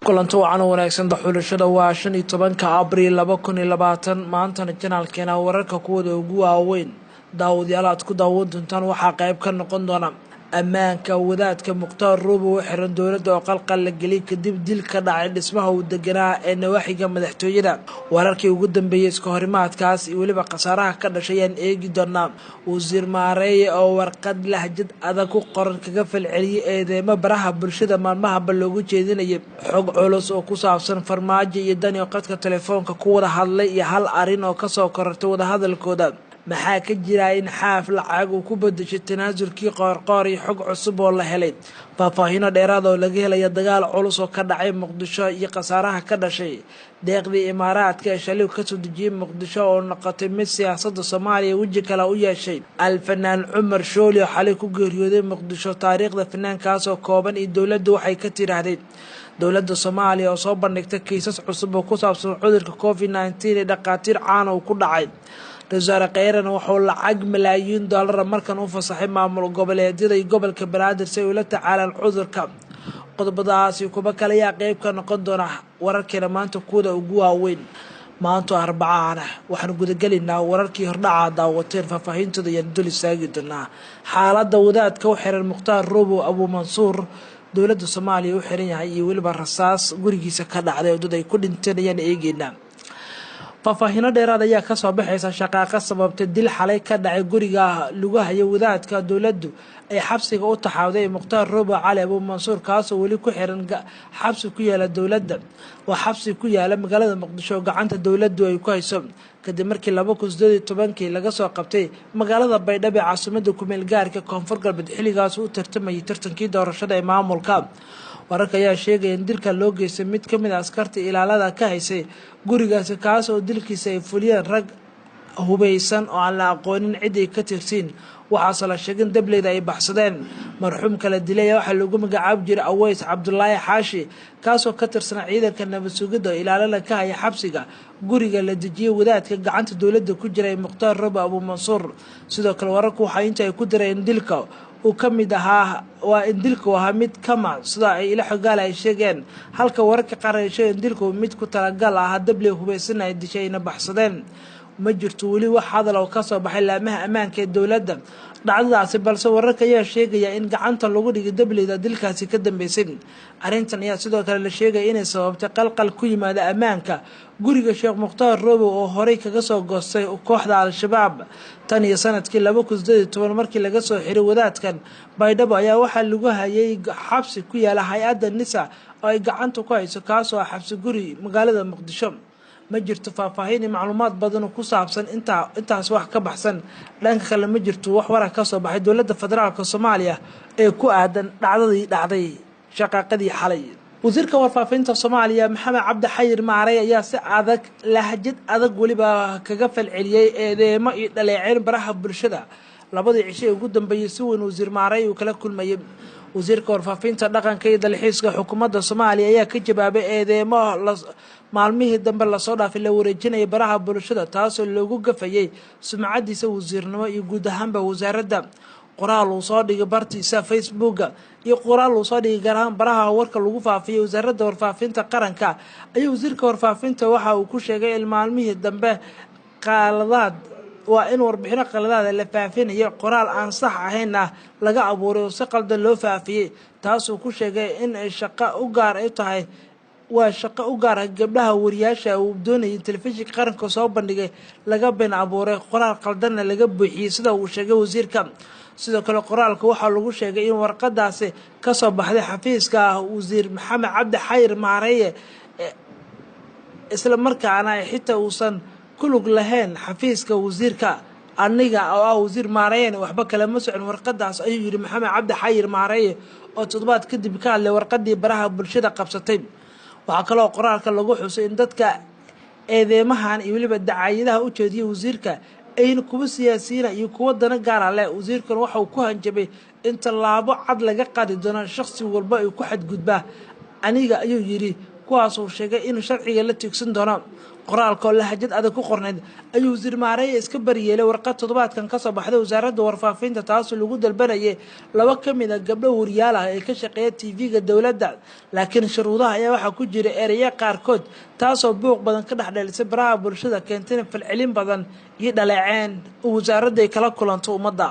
kulanto wacan wanaagsan daxulashada waa 15 Abriil 2020 maantana janaalkeena wararka kuwada ugu waaweyn daawadayaal aad ku daawan doontaan waxaa qayb ka noqon doona ammaanka wadaadka Mukhtaar Roobo xiran dowladda oo qalqal la geliyay kadib dil ka dhacay dhismaha uu deganaa ee nawaaxiga madaxtooyada wararkii ugu dambeeyay iska horimaadkaas iyo waliba qasaaraha ka dhashay aan eegi doonaa wasiir maareeye oo warqad lahjad adag ku qoran kaga falceliyay eedeymo baraha bulshada maalmaha loogu jeedinayay xog culus oo ku saabsan farmaajo iyo dani oo qadka telefoonka ku wada hadlay iyo hal arin oo ka soo korortay wada hadalkooda maxaa ka jira in xaaf lacag uu ku bedeshay tanaasulkii qoorqoor iyo xog cusub oo la helay faahfaahin dheeraad oo laga helay dagaal culus oo ka dhacay Muqdisho iyo qasaaraha ka dhashay deeqdii Imaaraadka ee shalay ka soo dejiyay Muqdisho oo noqotay mid siyaasadda Soomaaliya waji kale u yeeshay alfanaan Cumar Shooli oo xalay ku geeriyooday Muqdisho taariikhda fanaankaas oo kooban iyo dawladdu waxay ka tiraahdeen dawladda Soomaaliya oo soo bandhigtay kiisas cusub oo ku saabsan cudurka COVID-19 ee dhaqaatiir caan oo ku dhacay Rasaare Kheyran wuxuu lacag malaayiin dollar markan u fasaxay maamul goboleedyada iyo gobolka Banaadir si ay ula tacaalaan cudurka qodobadaas iyo kuba kale ayaa qayb ka noqon doona wararkeena maanta kuwada ugu waaweyn maanta Arbacada waxaan gudagalaynaa wararkii hordhaca daawateen faahfaahintooda iyo dul istaagi doonaa xaaladda wadaadka u xiran Mukhtaar Roobo Abu Mansuur dawladda Soomaaliya u xiran yahay iyo waliba rasaas gurigiisa ka dhacday oo dad ay ku dhinteen ayaan eegaynaa faahfaahin dheeraad ayaa ka soo baxaysa shaqaaqa sababtay dil xalay ka dhacay guriga lagu hayo wadaadka dawladdu ay xabsiga u taxawday Mukhtaar Roobo Cali Abu Mansuur kaas oo wali ku xiran xabsi ku yaala dawladda waa xabsi ku yaala magaalada Muqdisho gacanta dawladdu ay ku hayso kadib markii 2018 laga soo qabtay magaalada Baydhabo caasimadda ku meel gaarka Koonfur Galbeed xiligaas uu tartamayay tartankii doorashada ee maamulka wararka ayaa sheegay in dilka loo geystay mid ka mid ah askarta ilaalada ka haysay gurigaas kaas oo dilkiisa ay fuliyeen rag hubeysan oo aan la aqoonin cid ay ka tirsan waxaa la sheegay in dableyda ay baxsadeen marxuum kala dilay waxa lagu magacaab jiray Aweys Cabdullaahi Xaashi kaas oo ka tirsan ciidanka nabad sugidda ilaalada ka haya xabsiga guriga la dejiyay wadaadka gacanta dawladda ku jiray Mukhtaar Roobo Abu Mansuur sidoo kale wararku waxa inta ay ku direen dilka uu ka mid ahaa waa in dilku ahaa mid kama sida ay ila xogaal ay sheegeen halka wararka qaar ay sheegeen dilku mid ku talagal ah dabley hubeysan ay dishayna baxsadeen ma jirto wali wax hadal oo ka soo baxay laamaha ammaanka ee dawladda dhacdadaasi balse wararka ayaa sheegaya in gacanta lagu dhigay dableyda dilkaasi ka dambeysay arintan ayaa sidoo kale la sheegay inay sababtay qalqal ku yimaada ammaanka guriga Sheekh Mukhtaar Roobo oo horey kaga soo goostay kooxda Al-Shabaab tan iyo sanadkii 2018 markii laga soo xiray wadaadkan Baydhabo ayaa waxa lagu hayay xabsi ku yaala hay'adda Nisa oo ay gacanta ku hayso kaas oo xabsi guri magaalada Muqdisho ma jirto faahfaahin macluumaad badan ku saabsan intaas wax ka baxsan dhanka kale ma jirto wax warar ka soo baxay dawladda federaalka Soomaaliya ee ku aadan dhacday shaqaaqadii xalay wasiirka warfaafinta Soomaaliya Maxamed Cabdi Xayir Maareey ayaa si adag lahjad adag waliba kaga falceliyay eedeymo iyo dhaleeceyn baraha bulshada labadii cisho ugu dambeeyay si weyn wasiir Maareey uu kala kulmayay wasiirka warfaafinta dhaqanka iyo dalxiiska xukuumadda Soomaaliya ayaa ka jawaabay eedeymo maalmihii dambe la soo dhaafay la wareejinay baraha bulshada taas oo lagu gafayay sumcadiisa wasiirnimo iyo guud ahaanba wasaaradda qoraal uu soo dhigay bartiisa Facebook iyo qoraal uu soo dhigay gaar ahaan baraha warka lagu faafiyay wasaaradda warfaafinta qaranka ayuu wasiirka warfaafinta waxa uu ku sheegay in maalmihii dambe qaladaad waa in warbixino qaladaad la faafinayo qoraal aan sax ahayn laga abuuray oo si qaldan loo faafiyay taas oo ku sheegay in ay shaqo u gaar ay tahay waa shaqo u gaar ah gabdhaha wariyaasha uu doonayay telefishinka qaranka soo bandhigay laga been abuuray qoraal qaldan laga buuxiyay sida uu sheegay wasiirka sidoo kale qoraalka waxa lagu sheegay in warqadaasi ka soo baxday xafiiska wasiir Maxamed Cabdi Xayir Maareeye isla markaana xitaa uusan ku lug lahayn xafiiska wasiirka aniga oo wasiir Maareeye waxba kale ma socon warqadaas ayuu yiri Maxamed Cabdi Xayir Maareeye oo toddobaad kadib ka hadlay warqadii baraha bulshada qabsatay waxa kale oo qoraalka lagu xusay in dadka eedeymahan iyo waliba dacaayadaha u jeediyay wasiirka ayna kuwa siyaasiyiin iyo kuwa dana gaar ah leh wasiirkan waxa uu ku hanjabay in talaabo cad laga qaadi doono shakhsi walba ay ku xadgudbaa aniga ayuu yiri kuwaas uu sheegay in sharciga la tiigsan doono qoraalka oo lahjad adag ku qorneyd ayuu wasiir maareeye iska baryeelay warqad toddobaadkan ka soo baxday wasaaradda warfaafinta taasoo lagu dalbanayay laba ka mid a gabdho wariyaal ah ee ka shaqeeya tv-ga dowladda laakiin shuruudaha ayaa waxaa ku jira ereyo qaarkood taasoo buuq badan ka dhex dhelisay baraha bulshada keentayna falcelin badan iyo dhaleeceen wasaaradda ay kala kulanto ummadda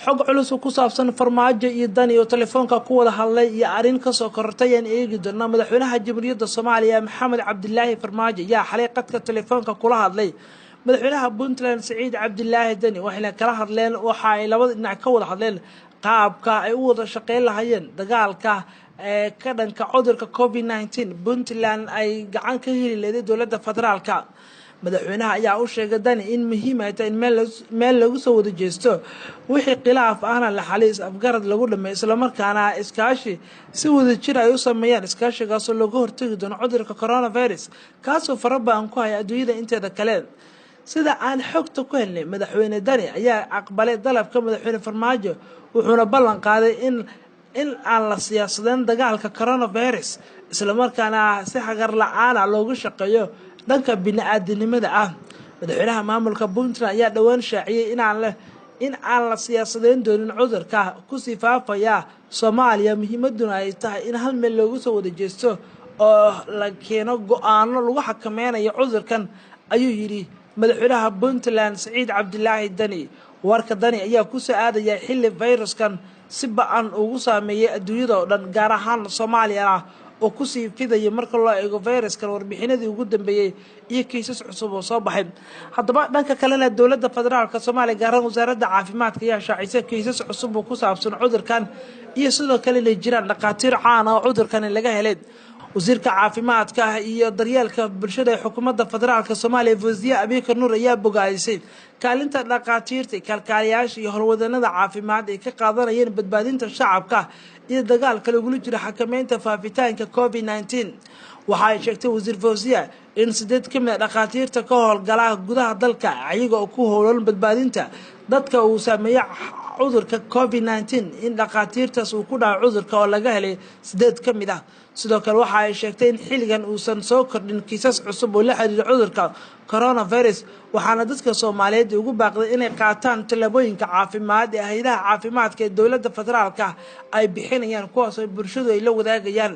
xog culus oo ku saabsan farmaajo iyo dani oo telefoonka ku wada hadlay iyo arrin ka soo korortay aan eegi doonaa madaxweynaha jamhuuriyadda Soomaaliya Maxamed Cabdilaahi Farmaajo yaa xalay qadka telefoonka kula hadlay madaxweynaha Puntland Saciid Cabdilaahi Dani waxayna kala hadleen waxa ay labada dhinac ka wada hadleen qaabka ay u wada shaqeyn lahaayeen dagaalka ka dhanka cudurka COVID-19 Puntland ay gacan ka heli leedahay dowladda federaalka madaxweynaha ayaa u sheegay Dani in muhiim ay tahay in meel lagu soo wada jeesto wixii khilaaf ahna la xaliis afgarad lagu dhameeyo isla markaana iskaashi si wada jir ay u sameeyaan iskaashigaas oo lagu hortagi doono cudurka coronavirus kaasoo farabaan ku haya adduunyada inteeda kale sida aan xogta ku helnay madaxweyne Dani ayaa aqbalay dalabka madaxweyne Farmaajo wuxuuna ballan qaaday in aan la siyaasadeen dagaalka coronavirus isla markaana si xagar la'aan loogu shaqeeyo dhanka bini'aadanimada ah madaxweynaha maamulka Puntland ayaa dhawaan shaaciyay in aan la siyaasadeyn doonin cudurka ku sii faafaya Soomaaliya muhiimaduna ay tahay in hal meel loogu soo wada jeesto oo la keeno go'aano lagu xakameynayo cudurkan ayuu yiri madaxweynaha Puntland Saciid Cabdilaahi Dani warka Dani ayaa ku soo aadaya xilli viruskan si ba'an ugu saameeyay adduunyada oo dhan gaar ahaan Soomaaliya oo ku sii fidaya marka loo eego viruskan warbixinadii ugu dambeeyay iyo kiisas cusub oo soo baxay haddaba dhanka kalena dowladda federaalka Soomaaliya gaar ahaan wasaaradda caafimaadka ayaa shaacisay kiisas cusub oo ku saabsan cudurkan iyo sidoo kale inay jiraan dhaqaatiir caan ah oo cudurkan laga helay wasiirka caafimaadka iyo daryeelka bulshada ee xukuumadda federaalka Soomaaliya Fawziya Abiykar Nuur ayaa bogaadisay kaalinta dhaqaatiirta kalkaaliyaasha iyo howlwadanada caafimaad ee ka qaadanayeen badbaadinta shacabka iyo dagaalka lagula jiro xakameynta faafitaanka COVID-19 waxa ay sheegtay wasiir Fawziya in 8 ka mid ah dhaqaatiirta ka howlgala gudaha dalka ayaga oo ku howlan badbaadinta dadka uu saameeyay cudurka COVID-19 in dhaqaatiirtaas uu ku dhaco cudurka oo laga helay 8 ka mid ah sidoo kale waxa ay sheegtay in xilligan uusan soo kordhin kiisas cusub oo la xiriira cudurka coronavirus waxaana dadka Soomaaliyeed ugu baaqday inay qaataan talaabooyinka caafimaad ee hay'adaha caafimaadka ee dowladda federaalka ay bixinayaan kuwaas oo bulshadu ay la wadaagayaan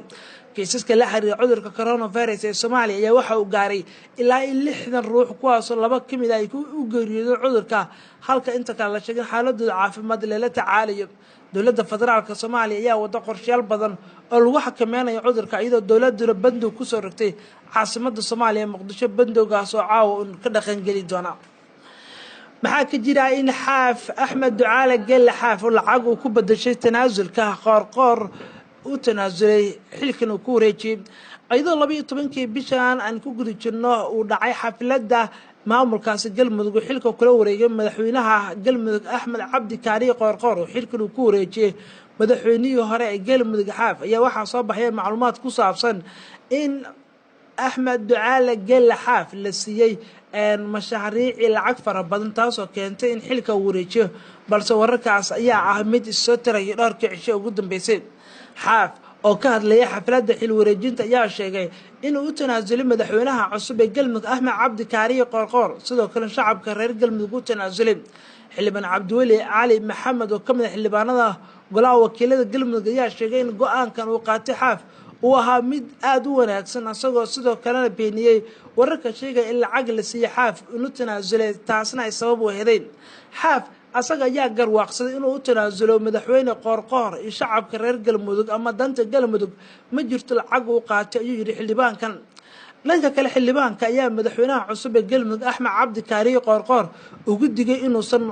kiisaska la xiriira cudurka coronavirus ee Soomaaliya ayaa waxa uu gaaray ilaa 60 ruux kuwaas oo laba ka mid ah ay u geeriyoodeen cudurka halka inta kale la sheegay xaaladooda caafimaad la tacaalayo dowladda federaalka Soomaaliya ayaa wada qorshayaal badan oo lagu xakameynayo cudurka iyadoo dowladdu bandow ku soo rogtay caasimadda Soomaaliya Muqdisho bandowgaas oo caawa ka dhaqan gali doona maxaa ka jira in Xaaf Axmed Ducaale Gelle Xaaf oo lacag uu ku bedeshay tanaasulka qoorqoor u tanaasulay xilkan uu ku wareejiyay ayadoo 12kii bishan aan ku gudi jirno uu dhacay xafladda maamulkaasi Galmudug xilka kula wareegay madaxweynaha Galmudug Axmed Cabdi Kaariye Qoorqoor xilkan uu ku wareejiyay madaxweynihii hore ee Galmudug Xaaf ayaa waxa soo baxay macluumaad ku saabsan in Axmed Ducaale Gelle Xaaf la siiyay mashaariic lacag fara badan taasoo keentay in xilka uu wareejiyo balse wararkaas ayaa ah mid soo taray dhowrkii cisho ugu dambeysay Xaaf oo ka hadlaya xafladda xil wareejinta ayaa sheegay inuu u tanaasulay madaxweynaha cusub ee Galmudug Axmed Cabdi Kaariye Qoorqoor sidoo kale shacabka reer Galmudug u tanaasulay xildhibaan Cabdiweli Cali Maxamed oo ka mid ah xildhibaanada golaha wakiilada Galmudug ayaa sheegay in go'aankan uu qaatay Xaaf uu ahaa mid aad u wanaagsan asagoo sidoo kalena beeniyay wararka sheegay in lacag la siiyay Xaaf inuu tanaasulay taasna ay sabab u heedeen Xaaf asaga ayaa garwaaqsaday inuu u tanaasulo madaxweyne Qoorqoor iyo shacabka reer Galmudug ama danta Galmudug ma jirto lacag uu qaatay ayuu yiri xildhibaankan dhanka kale xildhibaanka ayaa madaxweynaha cusub ee Galmudug Axmed Cabdi Kaariye Qoorqoor ugu digay inuusan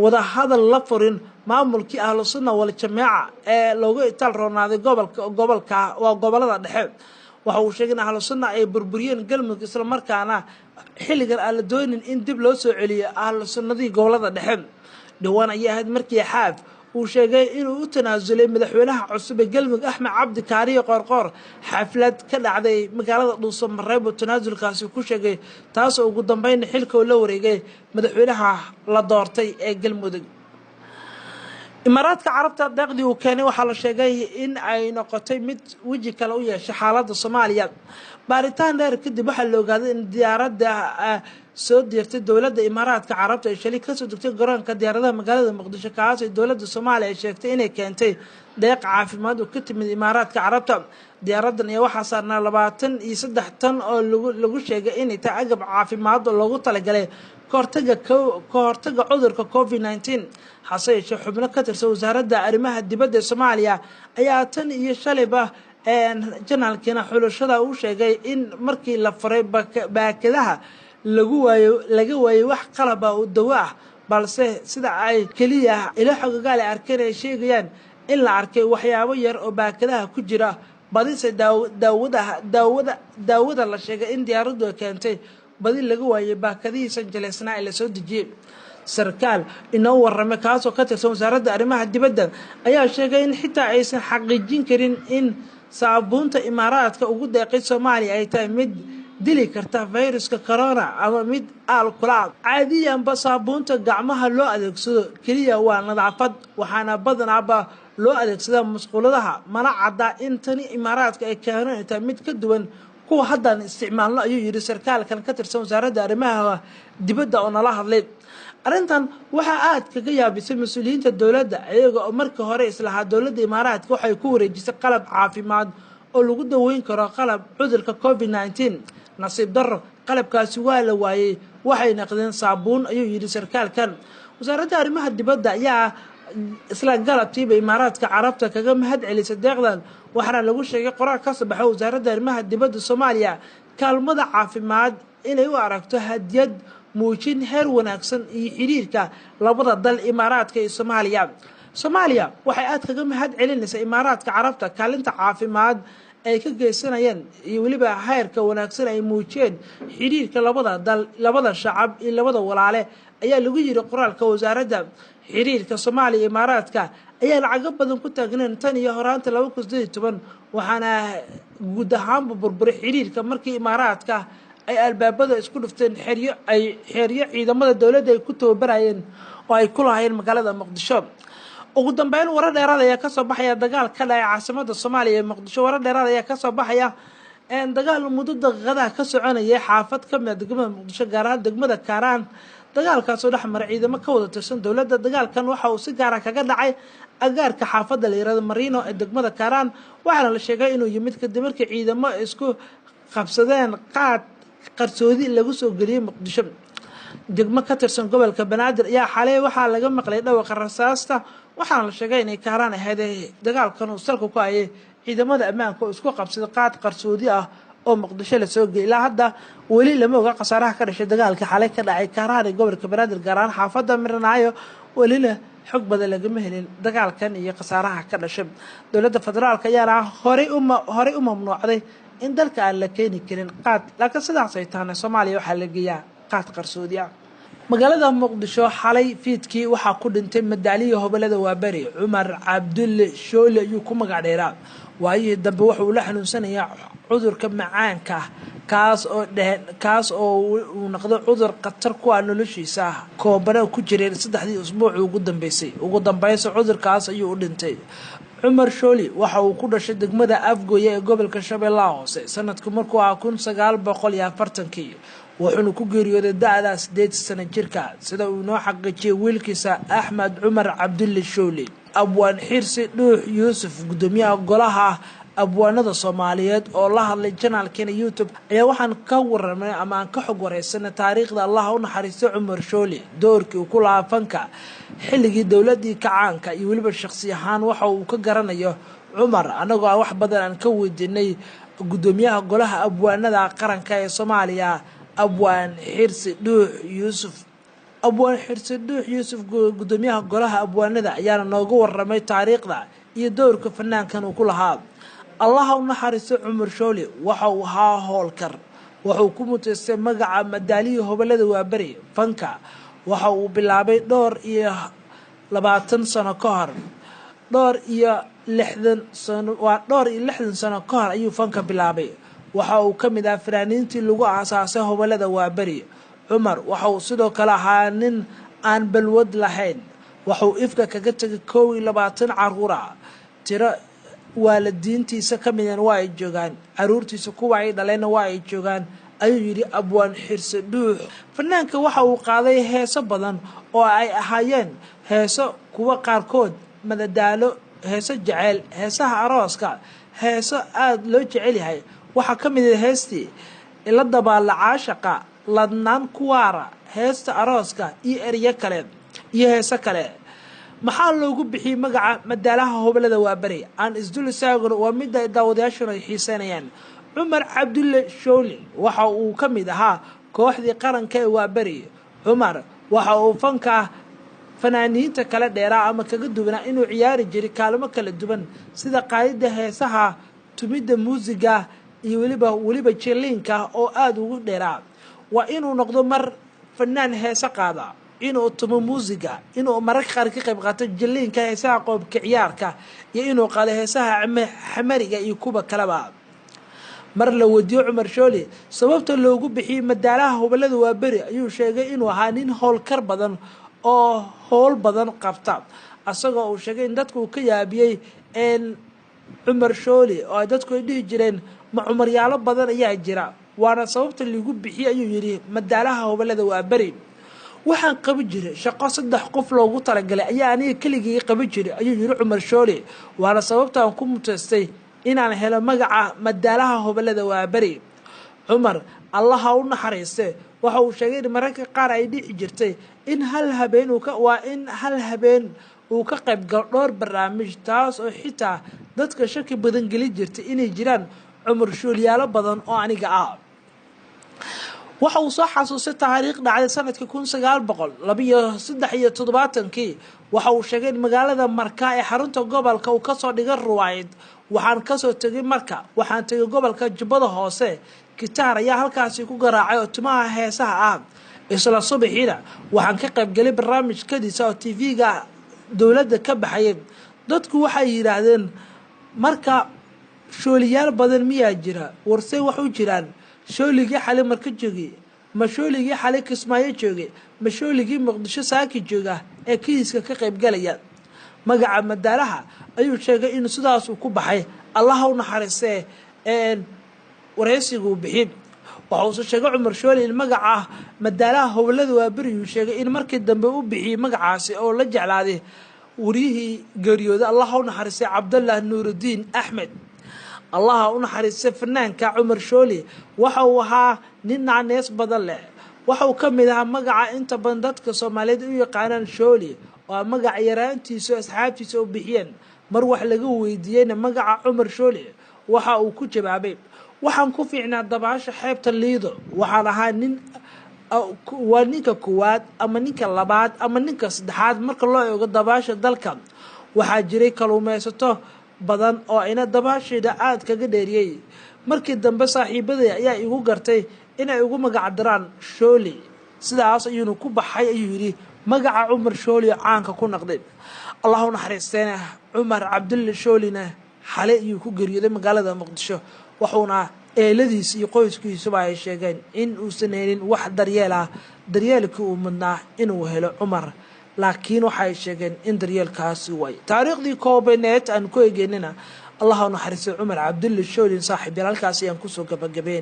wada hadal la furin maamulkii ahlu sunna wal jameeca ee loogu itaal roonaaday gobolada dhexe waxa uu sheegay in ahlu sunna ay burburiyeen Galmudug isla markaana xilligan aan la doonin in dib loo soo celiyo ahlu sunnadii gobolada dhexe dhawaan ayaa ahayd markii Xaaf uu sheegay inuu u tanaasulay madaxweynaha cusub ee Galmudug Axmed Cabdi Kaariye Qoorqoor xaflad ka dhacday magaalada Dhuuso Mareebo tanaasulkaasi ku sheegay taas oo ugu dambeyn xilka la wareegay madaxweynaha la doortay ee Galmudug imaaraadka carabta deeqdii uu keenay waxaa la sheegay in ay noqotay mid weji kale u yeeshay xaaladda Soomaaliya baaritaan dheer kadib waxaa la ogaaday in diyaaradda soo deertay dowladda imaaraadka carabta ay shalay kasoo degtay garoonka diyaaradaha magaalada muqdisho kaas ay dowladda Soomaaliya ay sheegtay inay keentay deeq caafimaad oo ka timid imaaraadka carabta diyaaraddan ayaa waxaa saarnaa 23 tan oo lagu sheegay inay tahay agab caafimaad oo loogu talagalay kahortaga cudurka COVID-19 hase yeeshee xubno ka tirsan wasaaradda arrimaha dibadda ee Soomaaliya ayaa tan iyo shalayba janaalkiina xulashada uu sheegay in markii la furay baakadaha laga waayay wax qalab ah oo dawo ah balse sida ay kaliya ila xogagaal ay arkeen ay sheegayaan in la arkay waxyaabo yar oo baakadaha ku jira badise daawada la sheegay in diyaaraddu ay keentay badi laga waayay baakadihiisan jaleysnaa ee lasoo dejiyey sarkaal inoo warramay kaasoo ka tirsan wasaaradda arrimaha dibadda ayaa sheegay in xitaa aysan xaqiijin karin in saabuunta imaaraadka ugu deeqay Soomaaliya ay tahay mid dili karta fayraska corona ama mid alkulaab caadiyanba saabuunta gacmaha loo adeegsado kaliya waa nadaafad waxaana badanaaba loo adeegsadaa musquladaha mana cadda in tani imaaraadka ay keeneen tahay mid ka duwan kuwa haddaan isticmaalno ayuu yiri sarkaalkan ka tirsan wasaaradda arrimaha dibadda oo nala hadlay arrintan waxa aad kaga yaabisay mas'uuliyiinta dowladda ayaga oo markii hore islaha dowladda imaaraadka waxay ku wareejisay qalab caafimaad oo lagu daweyn karo qalab cudurka COVID-19 nasiib darro qalabkaasi waa la waayay waxay naqdeen saabuun ayuu yiri sarkaalkan wasaaradda arrimaha dibadda ayaa isla galabtiiba imaaraadka carabta kaga mahad celisay deeqdan waxaana lagu sheegay qoraal ka soo baxay wasaaradda arrimaha dibadda Soomaaliya kaalmada caafimaad inay u aragto hadiyad muujin heer wanaagsan iyo xiriirka labada dal imaaraadka iyo Soomaaliya waxay aad kaga mahad celinaysaa imaaraadka carabta kaalinta caafimaad ay ka geysanayaan iyo waliba heerka wanaagsan ay muujiyeen xiriirka labada dal labada shacab iyo labada walaale ayaa lagu yiri qoraalka wasaaradda xiriirka Soomaaliya imaaraadka ayaa lacag badan ku taagneen tan iyo horaanta 2018 waxaana guud ahaan burburay xiriirka markii imaaraadka ay albaabada isku dhufteen xiriyo ciidamada dawladda ay ku tababarayeen oo ay ku lahaayeen magaalada Muqdisho ugu dambeyn warar dheeraad ayaa ka soo baxaya dagaal ka dhacay caasimadda Soomaaliya ee Muqdisho warar dheeraad ayaa ka soo baxaya dagaal muddo daqiiqada ka soconaya xaafad ka mid degmada Muqdisho gaar ahaan degmada Kaaraan dagaalkaas oo dhexmaray ciidamo ka wada tirsan dawladda dagaalkan waxa uu si gaar ah kaga dhacay agaarka xaafadda la yiraahdo Marino ee degmada Kaaraan waxaana la sheegay inuu yimid kadib markii ciidamo isku qabsadeen qarsoodi lagu soo galiyay Muqdisho degmo ka tirsan gobolka Banaadir ayaa xalay waxaa laga maqlay dhawaaqa rasaasta waxaana la sheegay inay Kaaraan ahayd dagaalkan uu salka ku hayay ciidamada ammaanka oo isku qabsaday qarsoodi ah oo Muqdisho la soo geeyay ilaa hadda wali lama oga qasaaraha ka dhashay dagaalka xalay ka dhacay Kaaraan ee gobolka Banaadir gaar ahaan xaafadda Marinayo walina xog badan lagama helin dagaalkan iyo qasaaraha ka dhashay dowladda federaalka ayaa horey u mamnuucday in dalka aan la keeni karin qaad laakiin sidaas ay tahay Soomaaliya waxa la geeyaa qaad qarsoodi ah magaalada Muqdisho xalay fiidkii waxa ku dhintay madaaliye hobalada Waabari Cumar Cabdulle Shoole iyo ku magac dheeraa waayii dambe wuxuu la xanuunsanayaa cudurka macaanka kaas oo uu noqdo cudur khatar ku ah noloshiisa koobana ku jiray 3 usbuuc ugu dambeysay cudurkaas ayuu u dhintay Cumar Shoole waxa uu ku dhashay degmada Afgooye ee gobolka Shabeellaha Hoose sanadku markuu ahaa 1940 wuxuuna ku geeriyooday da'da 8 sano jirka sida uu noo xaqiijiyay wiilkiisa Axmed Cumar Cabdulle Shoole abwaan xirsi dhuux Yuusuf gudoomiyaha golaha abwaanada Soomaaliyeed oo la hadlay channelkeena YouTube ayaa waxaan ka waramay ama aan ka xog wareysanay taariikhda Allah u naxariisto Cumar Shoole doorkii uu ku lahaa fanka xilligii dawladii kacaanka iyo waliba shakhsi ahaan waxa uu ka garanayo Cumar anagoo wax badan aan ka weydiinay gudoomiyaha golaha abwaanada qaranka ee Soomaaliya abwaan xirsi dhuux Yuusuf gudoomiyaha golaha abwaanada ayaa nooga waramay taariikhda iyo doorka fanaankan uu ku lahaa Allah u naxariisto Cumar Shoole waxa uu ahaa howlkar wuxuu ku mutaystay magaca madaaliye hobalada Waabari fanka waxa uu bilaabay dhowr iyo 60 sano ka hor ayuu fanka bilaabay waxa uu kamid ah fanaaniintii lagu aasaasay hobalada Waabari Cumar waxa uu sidoo kale ahaa nin aan balwad lahayn waxuu ifka kaga tegay 21 caruur ah tiro waalidiintiisa ka midna waa ay joogaan caruurtiisa kuwa ay dhaleen waa ay joogaan ayuu yiri abwaan xirse dhuux fanaanka waxa uu qaaday heeso badan oo ay ahaayeen heeso kuwa qaarkood madadaalo heeso jacayl heesaha arooska heeso aad loo jecel yahay waxa ka mid ah heestii ila dabaala caashaqa ladnaan kuwaara heesta arooska iyo eriyo kale iyo heeso kale maxaa loogu bixiyay magaca madaalaha hobalada waa bari aan isdul saagro waa mid ay daawadayaashu ay xiisanayaan Cumar Cabdulle Shooli waxa uu ka mid ahaa kooxdii qaranka ee waa bari Cumar waxa uu fanka fanaaniinta kala dheeraa ama kaga duwanaa inuu ciyaari jiray kaalmo kala duwan sida qaadida heesaha tumida muusiga iyo waliba jilliinka oo aad ugu dheeraa waa inuu noqdo mar fanaan heesa qaada inuu tumo muusiga inuu mararka qaar ka qayb qaato jilliinka heesaha qoobka ciyaarka iyo inuu qaado heesaha xamariga iyo kuba kalaba mar la wadiyo Cumar Shooli sababta loogu bixiyay madaalaha hobalada waa bari ayuu sheegay inuu ahaa nin howlkar badan oo howl badan qabta asagoo uu sheegay in dadku ka yaabiyay in Cumar Shooli oo dadku ay dhihi jireen ma Cumaryaalo badan ayaa jira waana sababta lagu bixiyay ayuu yiri madaalaha hobalada waa bari waxaan qabi jiray shaqo 3 qof loogu talagalay ayaa aniga kaligii qabi jiray ayuu yiri Cumar Shooli waana sababta aan ku mutaystay inaan helo magaca madaalaha hobalada waa bari Cumar Allah u naxariiste waxa uu sheegay in mararka qaar ay dhici jirtay in hal habeen uu ka qayb galo dhowr barnaamij taas oo xitaa dadka shaki badan gali jirtay inay jiraan Cumar Shooliyaalo badan oo aniga ah waxa uu soo xasuustay taariikh dhacday sanadkii 1973 waxa uu sheegay in magaalada Marka ee xarunta gobolka uu ka soo dhigay ruwaayad waxaan ka soo tagay Marka waxaan tagay gobolka Jubbada Hoose gitaar ayaa halkaas ku garaacay oo timaha heesaha ah isla subaxiina waxaan ka qayb galay barnaamijkadiisa oo TV-ga dawladda ka baxay dadku waxay yiraahdeen Marka shooliyaal badan miyaa jira warsay wax u jiraan shooligii xalay Marka joogay ma shooligii xalay Kismaayo joogay ma shooligii Muqdisho saaki jooga ee kiiska ka qayb galaya magaca madaalaha ayuu sheegay in sidaas uu ku baxay Allah u naxariistay wareysigu bixin waxa uu sheegay Cumar Shooli in magaca madaalaha hobalada waa bari uu sheegay in markii dambe uu bixiyay magacaasi oo la jeclaaday wariyihii geeriyooday Allah u naxariistay Cabdullah Nuuruddin Ahmed Allah u naxariistay fanaanka Cumar Shooli waxa uu ahaa nin naanees badan leh waxa uu ka mid ahaa magaca inta badan dadka Soomaaliyeed u yaqaanaan Shooli oo magaca yaraantiisa asxaabtiisa u bixiyeen mar wax laga weydiiyay magaca Cumar Shooli waxa uu ku jawaabay waxaan ku fiicnaa dabaasha xeebta Liido waxaan ahaa nin waa ninka koowaad ama ninka labaad ama ninka saddexaad marka loo eego dabaasha dalka waxaa jiray kaluumaysato badan oo ina dabaasheeda aad kaga dheeriyay markii dambe saaxiibadii ayaa igu gartay inay ugu magac daraan Shooli sidaas ayuu ku baxay ayuu yiri magaca Cumar Shooli caanka ku noqday Allah u naxariisteena Cumar Cabdulle Shoolina xalay ayuu ku geeriyooday magaalada Muqdisho waxuna eeladiis iyo qoyskiisu ay sheegeen in uu saneeyeen wax daryeelkii uu mudnaa inuu helo Cumar laakiin waxay sheegeen in daryeelkaasi way taariikhdii koobaneed aan ku eegeynina Allah u naxariisto Cumar Cabdulle Shooli saaxiib halkaas ayaan ku soo gabagabeen